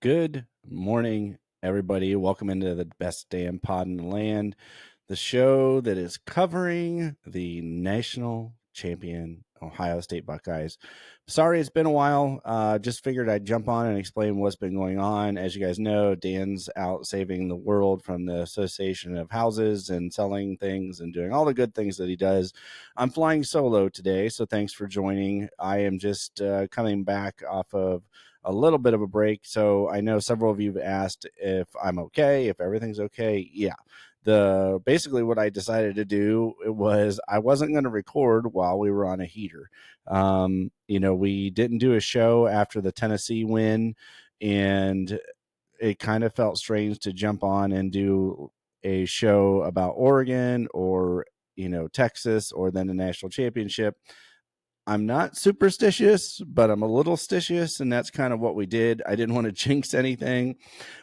Good morning, everybody. Welcome into the best damn pod in the land, the show that is covering the national champion Ohio State Buckeyes. Sorry, it's been a while. Just figured I'd jump on and explain what's been going on. As you guys know, Dan's out saving the world from the Association of Houses and selling things and doing all the good things that he does. I'm flying solo today, so thanks for joining. I am just coming back off of a little bit of a break. So I know several of you have asked if I'm okay, if everything's okay. Yeah. Basically what I decided to do was I wasn't going to record while we were on a heater. We didn't do a show after the Tennessee win, and it kind of felt strange to jump on and do a show about Oregon or Texas or then the national championship. I'm not superstitious, but I'm a little stitious, and that's kind of what we did. I didn't want to jinx anything.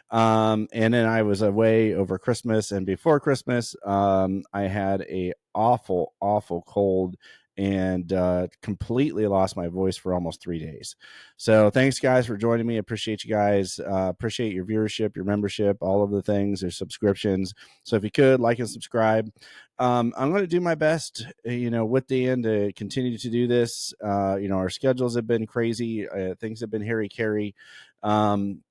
And then I was away over Christmas, and before Christmas, I had a awful, awful cold and completely lost my voice for almost 3 days. So thanks, guys, for joining me. Appreciate you guys. Appreciate your viewership, your membership, all of the things, your subscriptions. So if you could like and subscribe. I'm going to do my best, with Dan to continue to do this. Our schedules have been crazy. Things have been hairy-carry. I'm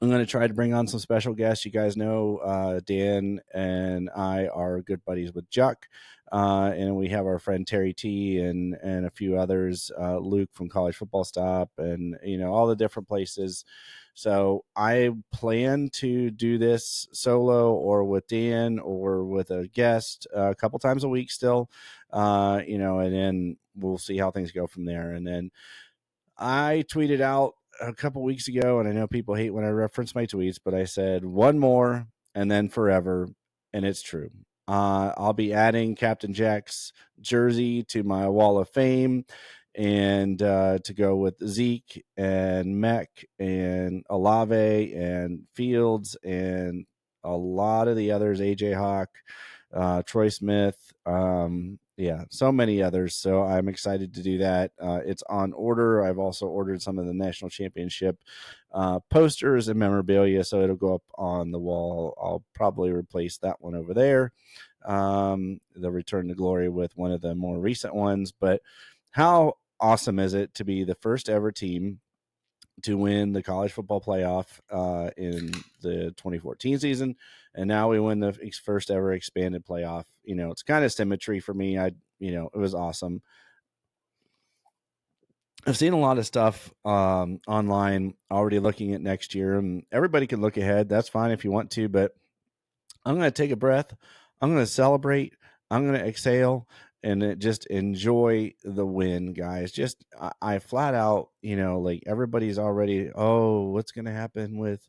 going to try to bring on some special guests. You guys know Dan and I are good buddies with Juck. And we have our friend Terry T and a few others, Luke from College Football Stop, and, all the different places. So I plan to do this solo or with Dan or with a guest a couple times a week still, and then we'll see how things go from there. And then I tweeted out a couple weeks ago, and I know people hate when I reference my tweets, but I said one more and then forever, and it's true. I'll be adding Captain Jack's jersey to my wall of fame, and to go with Zeke and Mech and Olave and Fields and a lot of the others, AJ Hawk, Troy Smith, so many others. So I'm excited to do that. It's on order. I've also ordered some of the national championship posters and memorabilia, so it'll go up on the wall. I'll probably replace that one over there. The Return to Glory with one of the more recent ones. But how awesome is it to be the first ever team to win the college football playoff in the 2014 season, and now we win the first ever expanded playoff. It's kind of symmetry for me. It was awesome. I've seen a lot of stuff online already looking at next year, and everybody can look ahead. That's fine if you want to, but I'm going to take a breath. I'm going to celebrate. I'm going to exhale and just enjoy the win, guys. Just I flat out, like everybody's already, what's going to happen with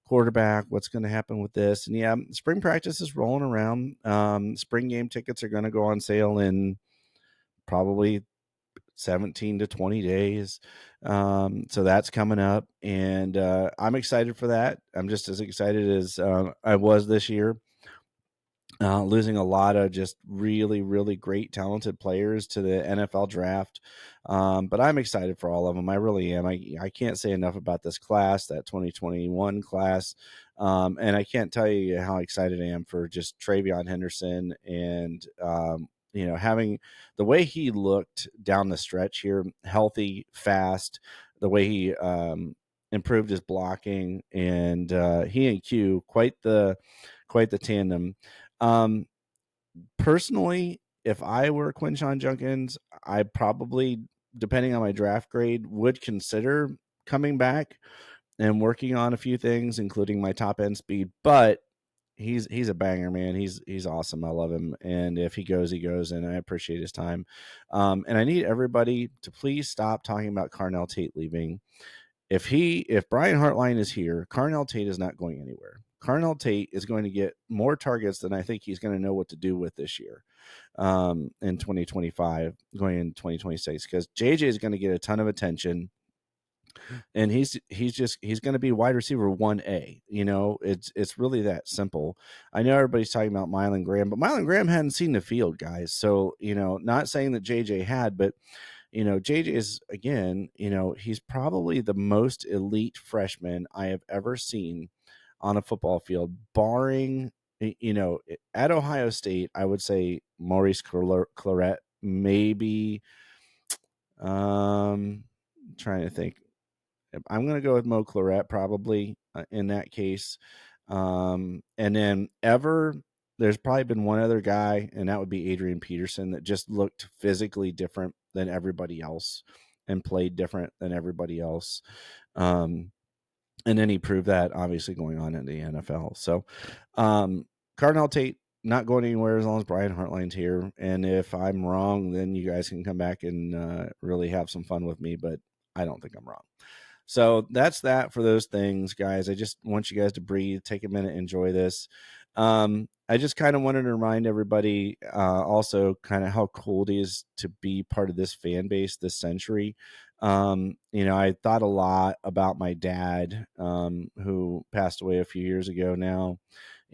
quarterback? What's going to happen with this? And yeah, spring practice is rolling around. Spring game tickets are going to go on sale in probably 17 to 20 days. So that's coming up, and I'm excited for that. I'm just as excited as I was this year. Losing a lot of just really, really great, talented players to the NFL draft. But I'm excited for all of them. I really am. I can't say enough about this class, that 2021 class. And I can't tell you how excited I am for just TreVeyon Henderson and, having the way he looked down the stretch here, healthy, fast, the way he improved his blocking, and he and Q, quite the tandem. Personally, if I were Quinshon Judkins, I probably, depending on my draft grade, would consider coming back and working on a few things, including my top end speed. But he's a banger, man. He's awesome. I love him, and if he goes, he goes, and I appreciate his time. And I need everybody to please stop talking about Carnell Tate leaving. If Brian Hartline is here, Carnell Tate is not going anywhere. Carnell Tate is going to get more targets than I think he's going to know what to do with this year, in 2025, going in 2026, because JJ is going to get a ton of attention, and he's going to be wide receiver 1A. It's really that simple. I know everybody's talking about Mylan Graham, but Mylan Graham hadn't seen the field, guys. So, not saying that JJ had, but JJ is, again, he's probably the most elite freshman I have ever seen on a football field, barring, at Ohio State, I would say Maurice Clarett, maybe. Trying to think. I'm going to go with Mo Clarett probably in that case. And then there's probably been one other guy, and that would be Adrian Peterson, that just looked physically different than everybody else and played different than everybody else. And then he proved that, obviously, going on in the NFL. So Cardinal Tate not going anywhere as long as Brian Hartline's here. And if I'm wrong, then you guys can come back and really have some fun with me, but I don't think I'm wrong. So that's that for those things, guys. I just want you guys to breathe, take a minute, enjoy this. I just kind of wanted to remind everybody also kind of how cool it is to be part of this fan base this century. I thought a lot about my dad, who passed away a few years ago now.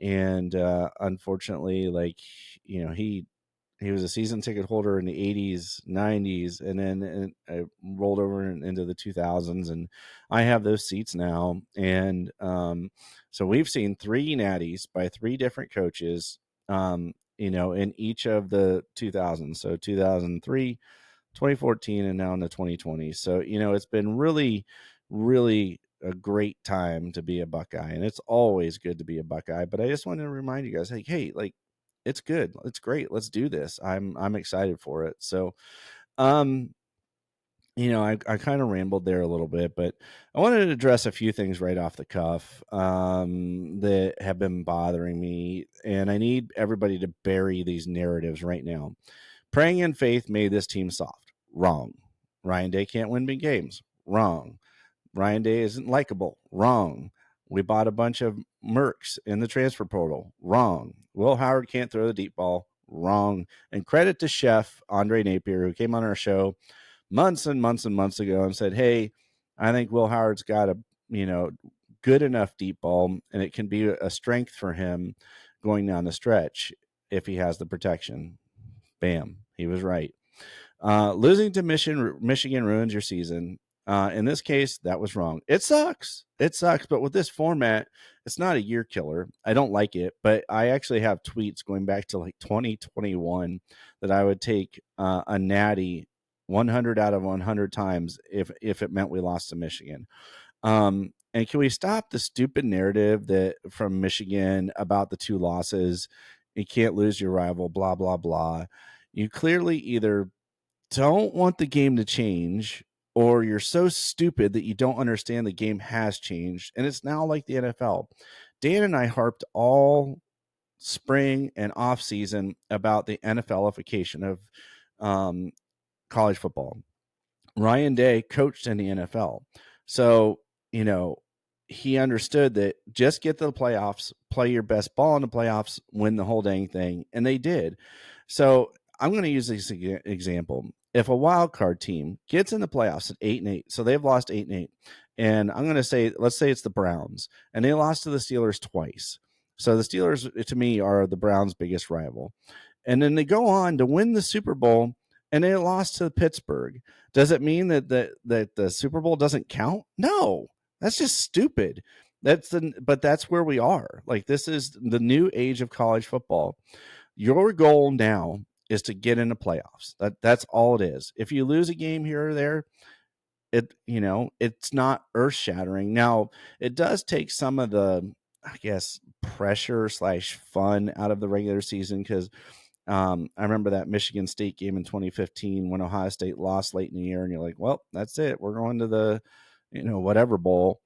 And unfortunately, he was a season ticket holder in the 80s, 90s, and then I rolled over into the 2000s, and I have those seats now. And so we've seen 3 natties by 3 different coaches, in each of the 2000s. So 2003, 2014, and now in the 2020s. So, it's been really, really a great time to be a Buckeye, and it's always good to be a Buckeye. But I just wanted to remind you guys, hey, it's good. It's great. Let's do this. I'm excited for it. So, I kind of rambled there a little bit, but I wanted to address a few things right off the cuff that have been bothering me, and I need everybody to bury these narratives right now. Praying in faith made this team soft. Wrong. Ryan Day can't win big games. Wrong. Ryan Day isn't likable. Wrong. We bought a bunch of mercs in the transfer portal. Wrong. Will Howard can't throw the deep ball. Wrong. And credit to Chef Andre Napier, who came on our show months and months and months ago and said, hey, I think Will Howard's got a, good enough deep ball, and it can be a strength for him going down the stretch if he has the protection. Bam. He was right. Losing to Michigan ruins your season. In this case, that was wrong. It sucks. But with this format, it's not a year killer. I don't like it, but I actually have tweets going back to 2021 that I would take a natty 100 out of 100 times if it meant we lost to Michigan. And can we stop the stupid narrative that from Michigan about the 2 losses? You can't lose your rival, blah, blah, blah. You clearly either don't want the game to change, or you're so stupid that you don't understand the game has changed, and it's now like the NFL. Dan and I harped all spring and off season about the NFLification of college football. Ryan Day coached in the NFL, so he understood that just get to the playoffs, play your best ball in the playoffs, win the whole dang thing, and they did. So I'm going to use this example. If a wild card team gets in the playoffs at 8-8, so they've lost 8-8, and I'm going to say, let's say it's the Browns, and they lost to the Steelers twice. So the Steelers, to me, are the Browns' biggest rival. And then they go on to win the Super Bowl, and they lost to Pittsburgh. Does it mean that the Super Bowl doesn't count? No, that's just stupid. But that's where we are. Like, this is the new age of college football. Your goal now is to get into playoffs. That's all it is. If you lose a game here or there, it's not earth shattering. Now, it does take some of the, I guess, pressure / fun out of the regular season, because I remember that Michigan State game in 2015 when Ohio State lost late in the year, and you're like, well, that's it. We're going to the, whatever bowl.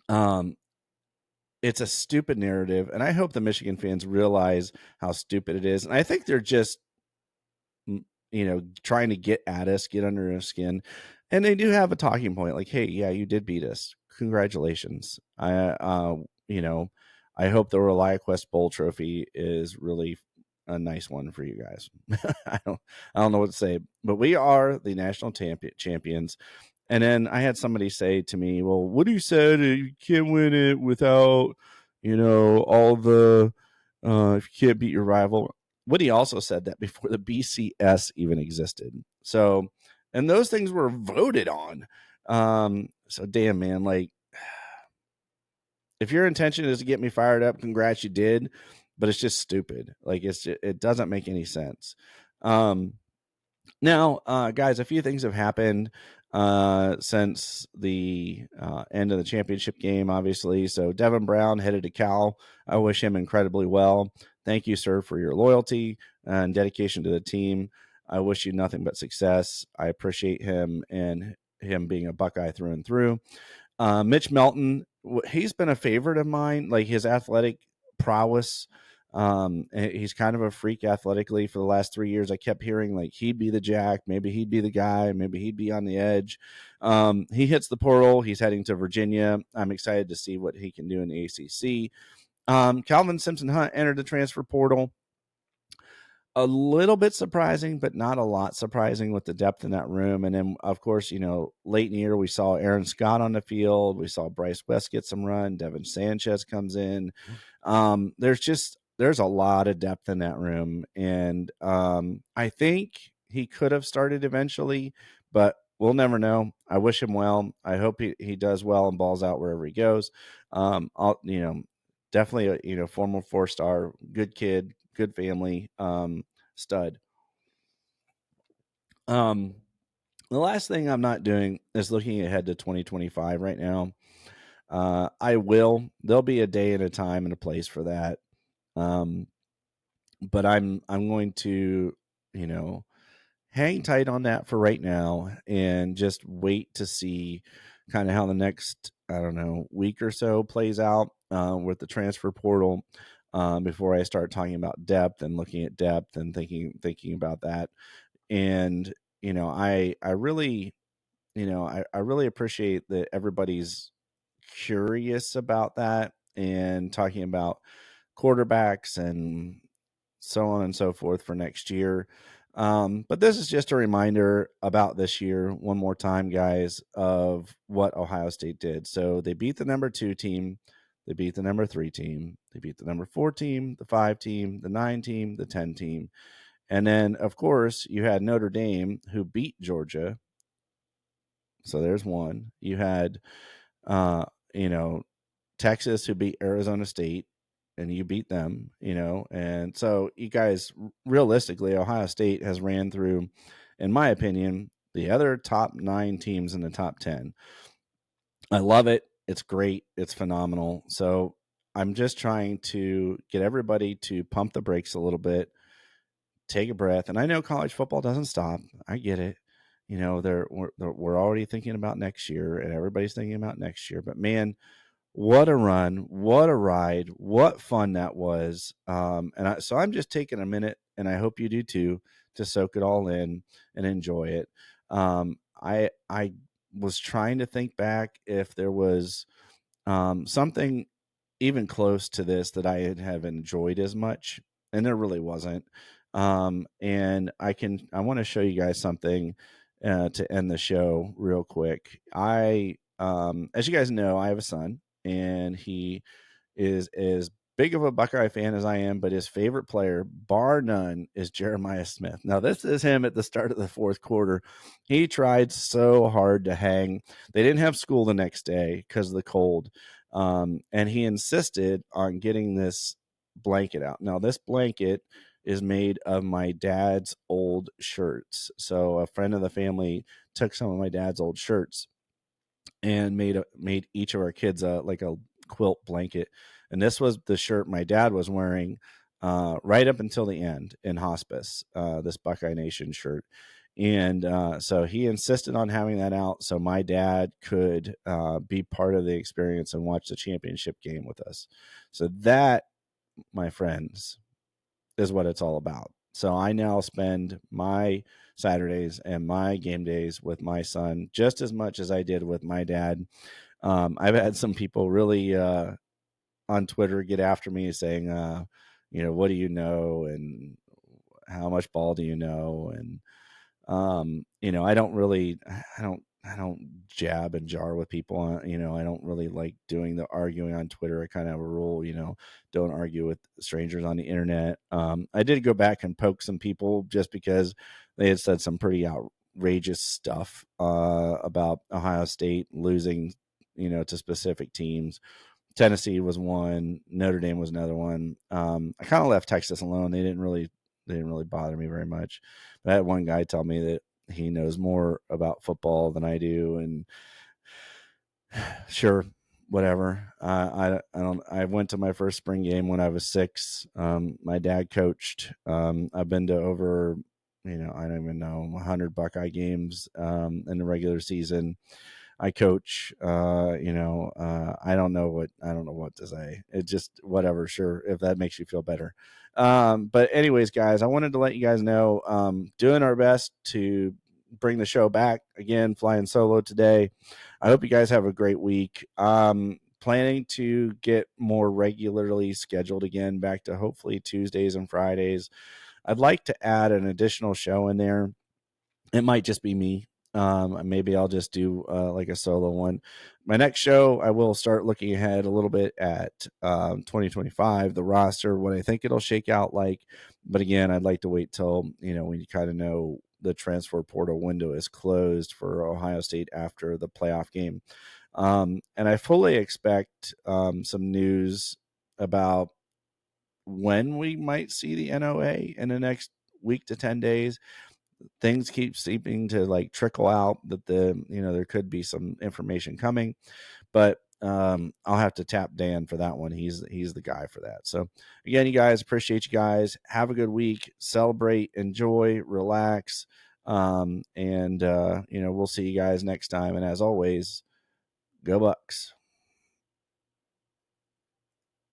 It's a stupid narrative, and I hope the Michigan fans realize how stupid it is. And I think they're just, trying to get at us, get under our skin. And they do have a talking point like, hey, yeah, you did beat us. Congratulations. I hope the ReliaQuest Bowl trophy is really a nice one for you guys. I don't know what to say, but we are the national champions. And then I had somebody say to me, well, Woody said you can't win it without, all the, if you can't beat your rival. Woody also said that before the BCS even existed. So and those things were voted on. So damn, man, like, if your intention is to get me fired up, congrats, you did, but it's just stupid. Like, it doesn't make any sense. Now, guys, a few things have happened since the end of the championship game, obviously. So Devin Brown headed to Cal. I wish him incredibly well. Thank you, sir, for your loyalty and dedication to the team. I wish you nothing but success. I appreciate him and him being a Buckeye through and through. Mitch Melton, he's been a favorite of mine. Like, his athletic prowess. He's kind of a freak athletically for the last 3 years. I kept hearing like he'd be the jack, maybe he'd be the guy, maybe he'd be on the edge. He hits the portal. He's heading to Virginia. I'm excited to see what he can do in the ACC. Calvin Simpson Hunt entered the transfer portal. A little bit surprising, but not a lot surprising with the depth in that room. And then, of course, late in the year, we saw Aaron Scott on the field. We saw Bryce West get some run. Devin Sanchez comes in. There's a lot of depth in that room. And I think he could have started eventually, but we'll never know. I wish him well. I hope he does well and balls out wherever he goes. Definitely a former 4-star, good kid, good family, stud. The last thing I'm not doing is looking ahead to 2025 right now. There'll be a day and a time and a place for that. But I'm going to, hang tight on that for right now and just wait to see kind of how the next, week or so plays out with the transfer portal before I start talking about depth and looking at depth and thinking about that. And, I really, I really appreciate that everybody's curious about that and talking about quarterbacks and so on and so forth for next year. But this is just a reminder about this year, one more time, guys, of what Ohio State did. So they beat the number 2 team, they beat the number 3 team, they beat the number 4 team, the 5 team, the 9 team, the 10 team. And then, of course, you had Notre Dame, who beat Georgia. So there's one. You had, Texas, who beat Arizona State, and you beat them, and so you guys, realistically, Ohio State has ran through, in my opinion, the other top 9 teams in the top 10. I love it. It's great. It's phenomenal. So I'm just trying to get everybody to pump the brakes a little bit, take a breath. And I know college football doesn't stop. I get it. We're already thinking about next year, and everybody's thinking about next year. But man, what a run, what a ride, what fun that was. So I'm just taking a minute, and I hope you do too, to soak it all in and enjoy it. I was trying to think back if there was something even close to this that I have enjoyed as much, and there really wasn't. And I want to show you guys something to end the show real quick. As you guys know, I have a son, and he is as big of a Buckeye fan as I am, but his favorite player, bar none, is Jeremiah Smith. Now, this is him at the start of the 4th quarter. He tried so hard to hang. They didn't have school the next day because of the cold, and he insisted on getting this blanket out. Now, this blanket is made of my dad's old shirts. So a friend of the family took some of my dad's old shirts and made each of our kids like a quilt blanket. And this was the shirt my dad was wearing right up until the end in hospice, this Buckeye Nation shirt. And so he insisted on having that out so my dad could be part of the experience and watch the championship game with us. So that, my friends, is what it's all about. So I now spend my Saturdays and my game days with my son just as much as I did with my dad. I've had some people really on Twitter get after me saying, what do you know? And how much ball do you know? And, I don't jab and jar with people. I don't really like doing the arguing on Twitter. I kind of have a rule, don't argue with strangers on the internet. I did go back and poke some people just because they had said some pretty outrageous stuff about Ohio State losing, to specific teams. Tennessee was one. Notre Dame was another one. I kind of left Texas alone. They didn't really bother me very much. But I had one guy tell me that he knows more about football than I do, and sure, whatever. I don't. I went to my first spring game when I was 6. My dad coached. I've been to over, I don't even know, 100 Buckeye games in the regular season. I coach. I don't know what to say. It just whatever. Sure, if that makes you feel better. But anyways, guys, I wanted to let you guys know, doing our best to bring the show back again, flying solo today. I hope you guys have a great week. Planning to get more regularly scheduled again, back to hopefully Tuesdays and Fridays. I'd like to add an additional show in there. It might just be me. Maybe I'll just do like a solo one. My next show, I will start looking ahead a little bit at 2025, the roster, what I think it'll shake out like. But again, I'd like to wait till, when you kind of know the transfer portal window is closed for Ohio State after the playoff game. And I fully expect some news about when we might see the NOA in the next week to 10 days. Things keep seeming to like trickle out that there could be some information coming, but I'll have to tap Dan for that one. He's the guy for that. So again, you guys, appreciate you guys. Have a good week. Celebrate, enjoy, relax. And we'll see you guys next time. And as always, go Bucks.